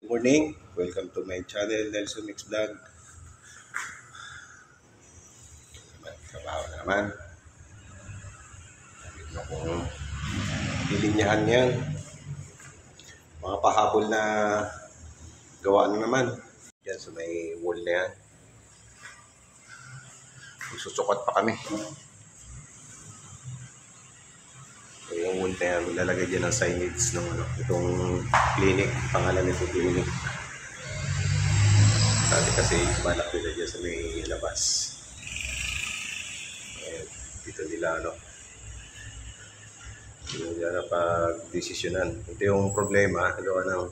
Morning, welcome to my channel, Nelson Mix Vlog. Trabaho na naman. Ito kung lilinyahan yan. Mga pahabol na gawa na naman. Yan sa may wall na yan. Susukat pa kami. Yung wall na yan, lalagay dyan ang signage ng itong clinic. Pangalan nito clinic. Dati kasi balak nila dyan sa may labas. Dito nila dito nila pag-desisyonan. Ito yung problema, gawa ng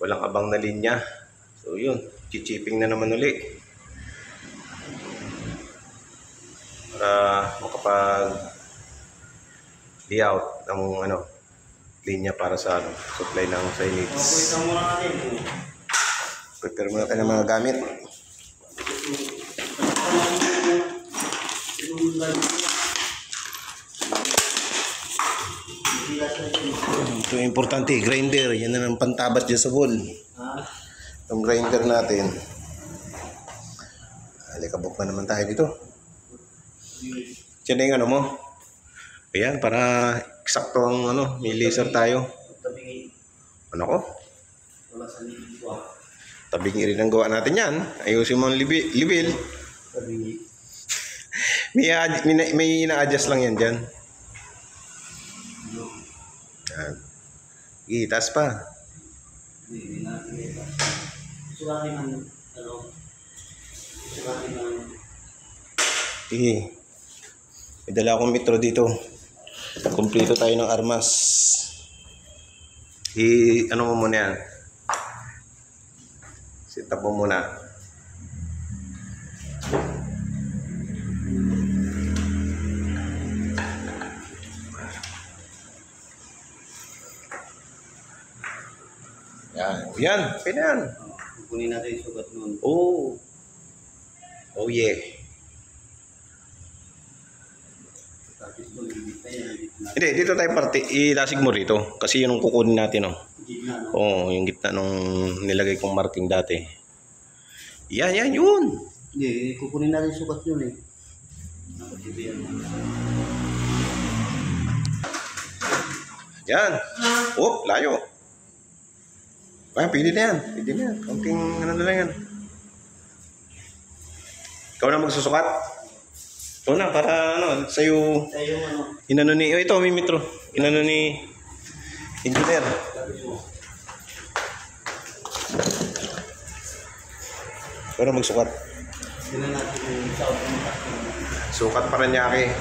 walang abang na linya. So yun, chichiping na naman uli para makapag layout ng linya para sa supply ng signage. Prepare muna tayo ng mga gamit. Ito yung importante, grinder. Yan na ng pantabat dyan sa wall. Itong grinder natin. Alikabok na naman tayo dito. Diyan na yung mo. Ayan, para eksaktong may laser tayo. Ano ko? Tabingi rin ang gawa natin yan. Ayusin mo ang libil. May ina-adjust lang yan dyan. Yan. Itas pa. Sige. May dala akong metro dito. Kompleto tayo ng armas. Mo muna yan. Set up mo muna. Yan. Pwede yan. Kukunin natin yung sugat nun. Oh yeah. Hindi, dito tayo ilasig mo rito. Kasi yun ang kukunin natin, Gitna, yung gitna nung nilagay kong marking dati. Yan, yun. Hindi, kukunin natin yung sugat yun Yan. Layo. Pwede na yan. Konting na lang yan. Ikaw na magsusukat? Ikaw na, para sa'yo. Ito, may metro. Inano ni engineer. Ikaw na magsukat. Sukat para niya aki.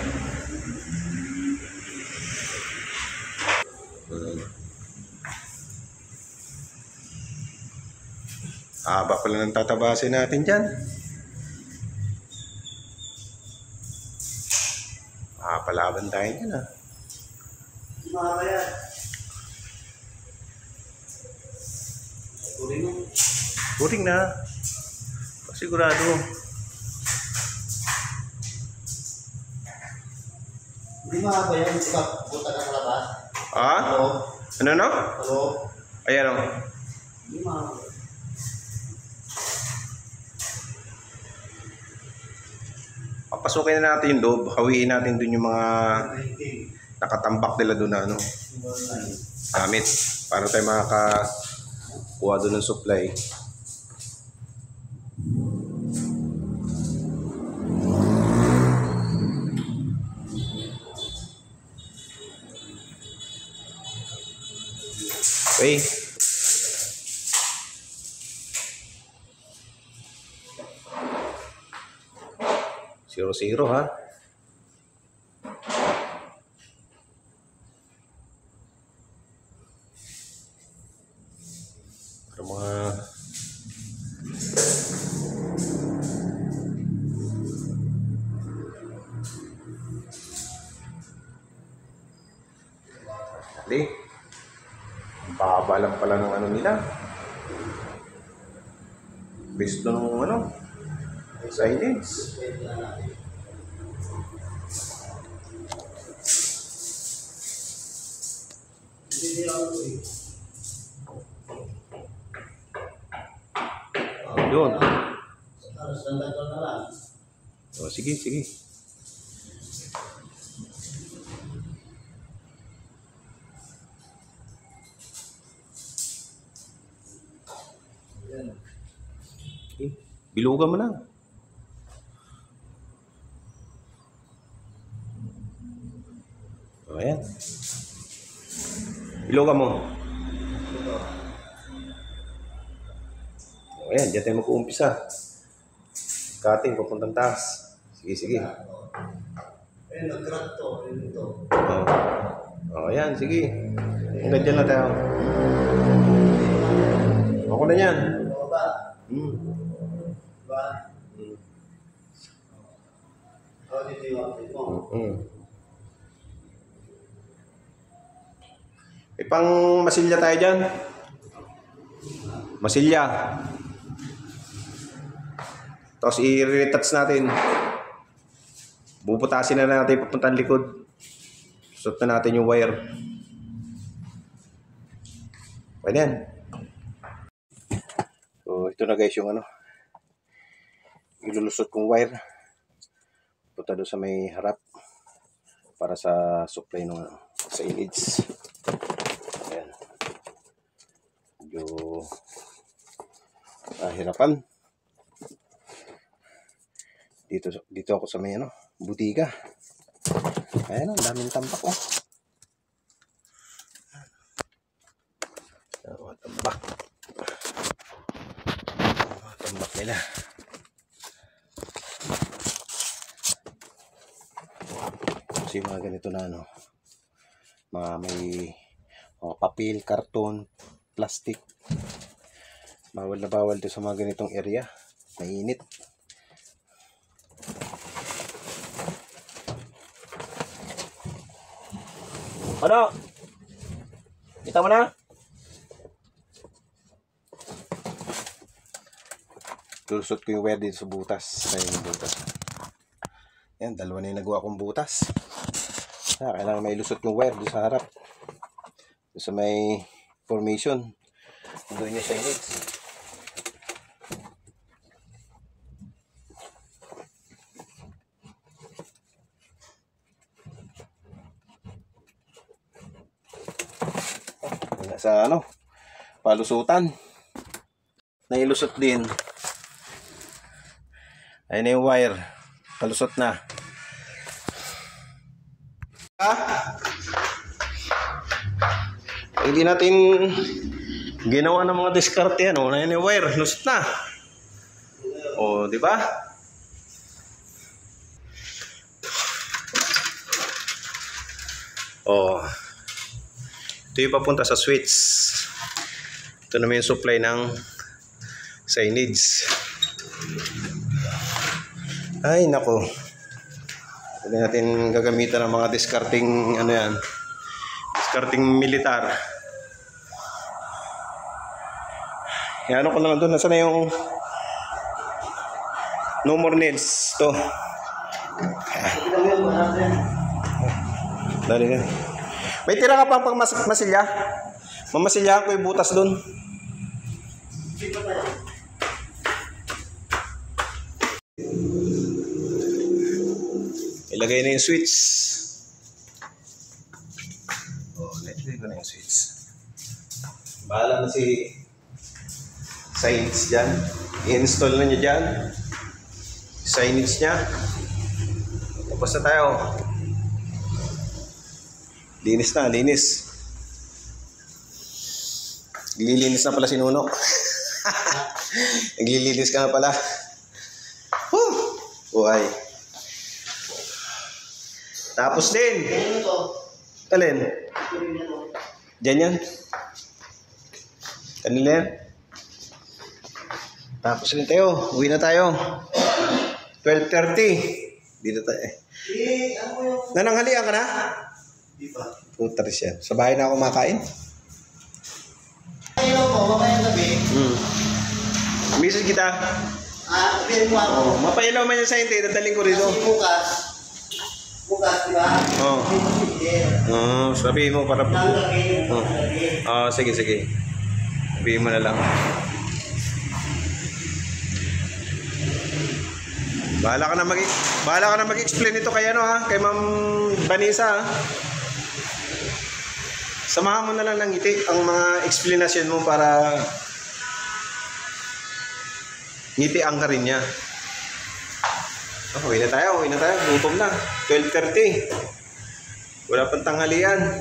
Haba pala ng tatabasin natin dyan. Palaban tayo dyan Turing na. Sigurado. Hindi mahaba yan. Buta ka sa labas. Ano? Ayan Hindi mahaba. Papasukin na natin yung loob. Hawiin natin dun yung mga nakatambak nila dun na gamit. Para tayo makakakuha dun ng supply. Okay. Zero ha. Para mga baba lang pala ng nila. Based ng signage. Yun. Standard na lang. O, sige, sige. Okay. Bilugan mo na. O, ayan. Bilugan mo. O, ayan. Diyan tayo mag-uumpisa. Cutting, papuntang taas. Sige, sige. Nag-crack to. Ito. O, ayan. Sige. Hanggang dyan lang tayo. Ako na yan. Baba. Ba? Dito yung update mo. May pang masilya tayo dyan. Masilya. Tapos i-retouch natin. Bubutasin na natin papuntang likod. Susot na natin yung wire. Pwede yan. So ito na guys yung ano. Ilulusot kong wire. Punta doon sa may harap. Para sa supply ng sa ilage. Ayan. Medyo hirapan. Dito ako sa may ano, butika. Ayan, ang daming tambak oh. Tambak. Tambak nila. Kasi mga ganito na ano, mga may mga papel, karton, plastic. Bawal na bawal to sa mga ganitong area. Mainit. Ano? Kita mo na? Tulusot ko yung wire dito sa butas. Ayun yung butas. Yan, dalawa na yung nagawa kong butas. Kailangan may lusot yung wire doon sa harap. Doon sa may formation. Doon yung signage. Sa ano, palusutan. Nailusot din. Ayun na yung wire. Palusot na. Hindi natin ginawa ng mga diskarte ano. Ayun yung wire. Lusot na. O, di ba? O. Ito yung papunta sa switch. Ito naman yung supply ng signage. Ay, nako. Hindi natin gagamitan ng mga discarding, ano yan, discarding militar. Yan, ano ko naman doon. Nasaan na yung no more nails? Ito. Dali na. May tira ka pang masilya? Mamasilyahan ko yung butas doon. Ilagay na yung switch. Oh, ilagay ko na yung switch. Bahala na si signage dyan. I-install na niya dyan. Signage niya. Tapos na tayo. Linis na, linis. Naglilinis na pala si Nuno. Naglilinis ka na pala. Buhay. Tapos din. Alin? Diyan yan. Kanila yan. Tapos din tayo. Uwi na tayo. 12:30. Dito tayo. Nananghalian ka na? Di ba? Putaris yan. Sa bahay na ako makain. Ayaw ko, mamayang gabi. Message kita. Sabihin mo ako. Mapailaw man yan sa hindi. Dadaling ko rito. Kasi bukas, di ba? Sabihin mo para... Nalagay. sige, sige. Sabihin mo na lang. Bahala ka na mag-explain ito kay ano ha, kay Ma'am Vanessa ha. Samahan mo na lang ng ngiti ang mga explanation mo para ngiti ang ka rin niya. Uwi na tayo. Gutom na. 12:30. Wala pang tanghalian.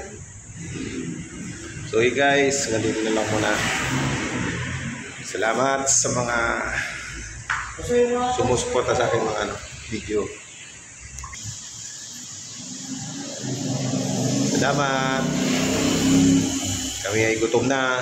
So hey guys, nandito na lang muna. Salamat sa mga sumusuporta sa aking mga video. Salamat. Kami ay gutom na.